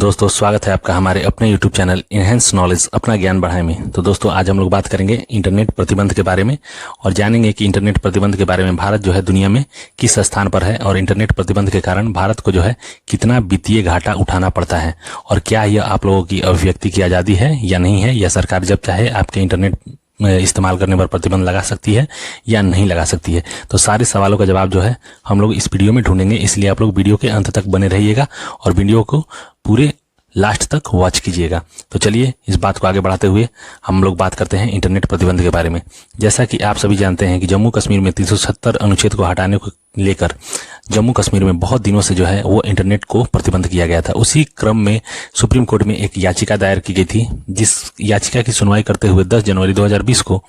दोस्तों स्वागत है आपका हमारे अपने YouTube चैनल इनहेंस नॉलेज अपना ज्ञान बढ़ाए में। तो दोस्तों आज हम लोग बात करेंगे इंटरनेट प्रतिबंध के बारे में और जानेंगे कि इंटरनेट प्रतिबंध के बारे में भारत जो है दुनिया में किस स्थान पर है और इंटरनेट प्रतिबंध के कारण भारत को जो है कितना वित्तीय घाटा उठाना पड़ता है और क्या यह आप लोगों की अभिव्यक्ति की आज़ादी है या नहीं है, या सरकार जब चाहे आपके इंटरनेट इस्तेमाल करने पर प्रतिबंध लगा सकती है या नहीं लगा सकती है। तो सारे सवालों का जवाब जो है हम लोग इस वीडियो में ढूंढेंगे, इसलिए आप लोग वीडियो के अंत तक बने रहिएगा और वीडियो को पूरे लास्ट तक वॉच कीजिएगा। तो चलिए इस बात को आगे बढ़ाते हुए हम लोग बात करते हैं इंटरनेट प्रतिबंध के बारे में। जैसा कि आप सभी जानते हैं कि जम्मू कश्मीर में 370 अनुच्छेद को हटाने को लेकर जम्मू कश्मीर में बहुत दिनों से जो है वो इंटरनेट को प्रतिबंध किया गया था। उसी क्रम में सुप्रीम कोर्ट में एक याचिका दायर की गई थी, जिस याचिका की सुनवाई करते हुए 10 जनवरी 2020 को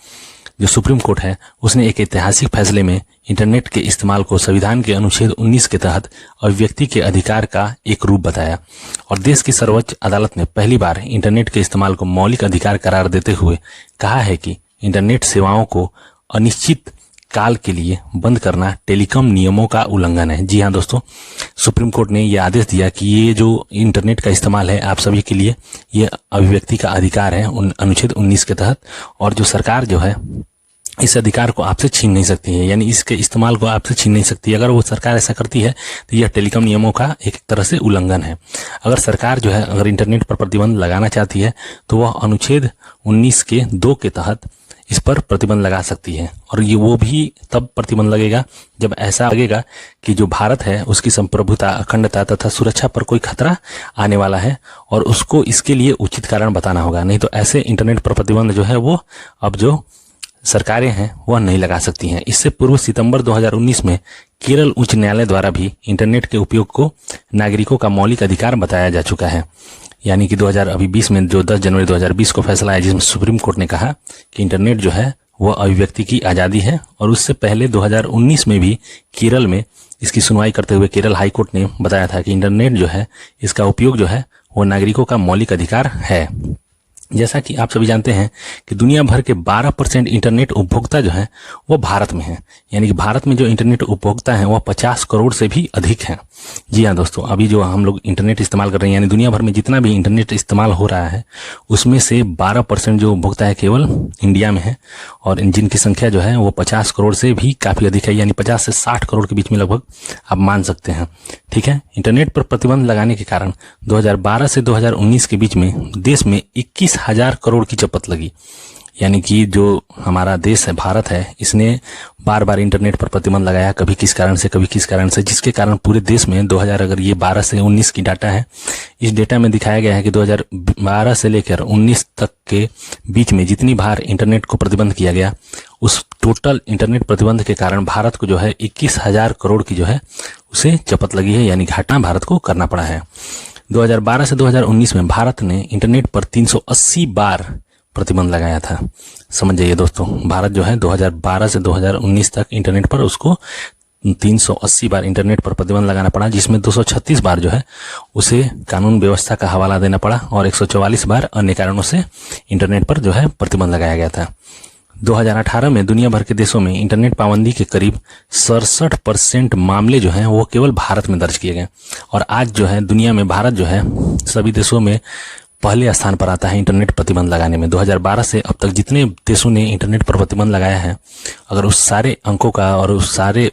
जो सुप्रीम कोर्ट है उसने एक ऐतिहासिक फैसले में इंटरनेट के इस्तेमाल को संविधान के अनुच्छेद 19 के तहत अभिव्यक्ति के अधिकार का एक रूप बताया और देश की सर्वोच्च अदालत ने पहली बार इंटरनेट के इस्तेमाल को मौलिक अधिकार करार देते हुए कहा है कि इंटरनेट सेवाओं को अनिश्चित काल के लिए बंद करना टेलीकॉम नियमों का उल्लंघन है। जी हाँ दोस्तों, सुप्रीम कोर्ट ने यह आदेश दिया कि ये जो इंटरनेट का इस्तेमाल है आप सभी के लिए ये अभिव्यक्ति का अधिकार है अनुच्छेद 19 के तहत, और जो सरकार जो है इस अधिकार को आपसे छीन नहीं सकती है, यानी इसके इस्तेमाल को आपसे छीन नहीं सकती है। अगर वो सरकार ऐसा करती है तो यह टेलीकॉम नियमों का एक तरह से उल्लंघन है। अगर सरकार जो है अगर इंटरनेट पर प्रतिबंध लगाना चाहती है तो वह अनुच्छेद 19 के 2 के तहत इस पर प्रतिबंध लगा सकती है, और ये वो भी तब प्रतिबंध लगेगा जब ऐसा लगेगा कि जो भारत है उसकी संप्रभुता, अखंडता तथा सुरक्षा पर कोई खतरा आने वाला है और उसको इसके लिए उचित कारण बताना होगा। नहीं तो ऐसे इंटरनेट पर प्रतिबंध जो है वो अब जो सरकारें हैं वह नहीं लगा सकती हैं। इससे पूर्व सितंबर 2019 में केरल उच्च न्यायालय द्वारा भी इंटरनेट के उपयोग को नागरिकों का मौलिक अधिकार बताया जा चुका है। यानी कि 2020 में जो 10 जनवरी 2020 को फैसला है जिसमें सुप्रीम कोर्ट ने कहा कि इंटरनेट जो है वह अभिव्यक्ति की आज़ादी है, और उससे पहले 2019 में भी केरल में इसकी सुनवाई करते हुए केरल हाई कोर्ट ने बताया था कि इंटरनेट जो है इसका उपयोग जो है वो नागरिकों का मौलिक अधिकार है। जैसा कि आप सभी जानते हैं कि दुनिया भर के 12% इंटरनेट उपभोक्ता जो है वो भारत में है, यानी कि भारत में जो इंटरनेट उपभोक्ता हैं वह 50 करोड़ से भी अधिक हैं। जी हाँ दोस्तों, अभी जो हम लोग इंटरनेट इस्तेमाल कर रहे हैं यानी दुनिया भर में जितना भी इंटरनेट इस्तेमाल हो रहा है उसमें से 12% जो उपभोक्ता है केवल इंडिया में है, और जिनकी संख्या जो है वो 50 करोड़ से भी काफ़ी अधिक है, यानी 50 से 60 करोड़ के बीच में लगभग आप मान सकते हैं। ठीक है, इंटरनेट पर प्रतिबंध लगाने के कारण 2012 से 2019 के बीच में देश में 21,000 करोड़ की चपत लगी। यानी कि जो हमारा देश है भारत है इसने बार बार इंटरनेट पर प्रतिबंध लगाया, कभी किस कारण से कभी किस कारण से, जिसके कारण पूरे देश में 2000 अगर ये 12 से 19 की डाटा है, इस डेटा में दिखाया गया है कि 2012 से लेकर 19 तक के बीच में जितनी बार इंटरनेट को प्रतिबंध किया गया उस टोटल इंटरनेट प्रतिबंध के कारण भारत को जो है 21,000 करोड़ की जो है उसे चपत लगी है, यानी घाटा भारत को करना पड़ा है। 2012 से 2019 में भारत ने इंटरनेट पर 380 बार प्रतिबंध लगाया था। समझ जाइए दोस्तों, भारत जो है 2012 से 2019 तक इंटरनेट पर उसको 380 बार इंटरनेट पर प्रतिबंध लगाना पड़ा, जिसमें 236 बार जो है उसे कानून व्यवस्था का हवाला देना पड़ा और 144 बार अन्य कारणों से इंटरनेट पर जो है प्रतिबंध लगाया गया था। 2018 में दुनिया भर के देशों में इंटरनेट पाबंदी के करीब 67% मामले जो हैं वो केवल भारत में दर्ज किए गए, और आज जो है दुनिया में भारत जो है सभी देशों में पहले स्थान पर आता है इंटरनेट प्रतिबंध लगाने में। 2012 से अब तक जितने देशों ने इंटरनेट पर प्रतिबंध लगाया है, अगर उस सारे अंकों का और उस सारे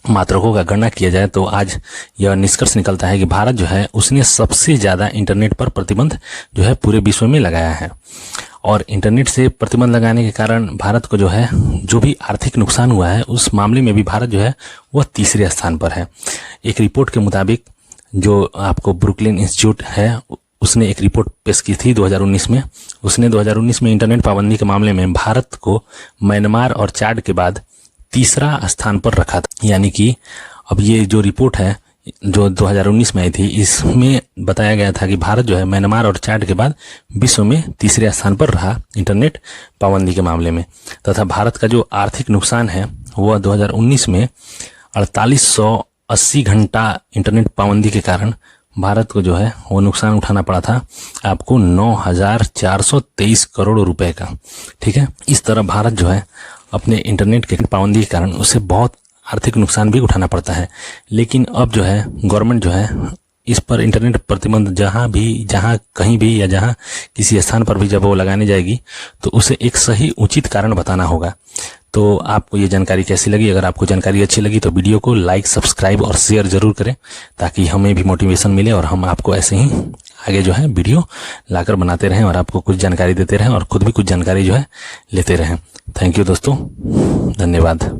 मात्रकों का गणना किया जाए तो आज यह निष्कर्ष निकलता है कि भारत जो है उसने सबसे ज़्यादा इंटरनेट पर प्रतिबंध जो है पूरे विश्व में लगाया है। और इंटरनेट से प्रतिबंध लगाने के कारण भारत को जो है जो भी आर्थिक नुकसान हुआ है उस मामले में भी भारत जो है वह तीसरे स्थान पर है। एक रिपोर्ट के मुताबिक जो आपको ब्रुकलिन इंस्टीट्यूट है उसने एक रिपोर्ट पेश की थी 2019 में। उसने 2019 में इंटरनेट पाबंदी के मामले में भारत को म्यांमार और चाड के बाद तीसरा स्थान पर रखा था। यानी कि अब ये जो रिपोर्ट है जो 2019 में आई थी इसमें बताया गया था कि भारत जो है म्यांमार और चाड के बाद विश्व में तीसरे स्थान पर रहा इंटरनेट पाबंदी के मामले में, तथा भारत का जो आर्थिक नुकसान है वह 2019 में 4880 घंटा इंटरनेट पाबंदी के कारण भारत को जो है वो नुकसान उठाना पड़ा था आपको 9,423 करोड़ रुपए का। ठीक है, इस तरह भारत जो है अपने इंटरनेट के पाबंदी के कारण उसे बहुत आर्थिक नुकसान भी उठाना पड़ता है। लेकिन अब जो है गवर्नमेंट जो है इस पर इंटरनेट प्रतिबंध जहां कहीं भी या जहां किसी स्थान पर भी जब वो लगाने जाएगी तो उसे एक सही उचित कारण बताना होगा। तो आपको ये जानकारी कैसी लगी? अगर आपको जानकारी अच्छी लगी तो वीडियो को लाइक, सब्सक्राइब और शेयर जरूर करें, ताकि हमें भी मोटिवेशन मिले और हम आपको ऐसे ही आगे जो है वीडियो लाकर बनाते रहें और आपको कुछ जानकारी देते रहें और खुद भी कुछ जानकारी जो है लेते रहें। थैंक यू दोस्तों, धन्यवाद।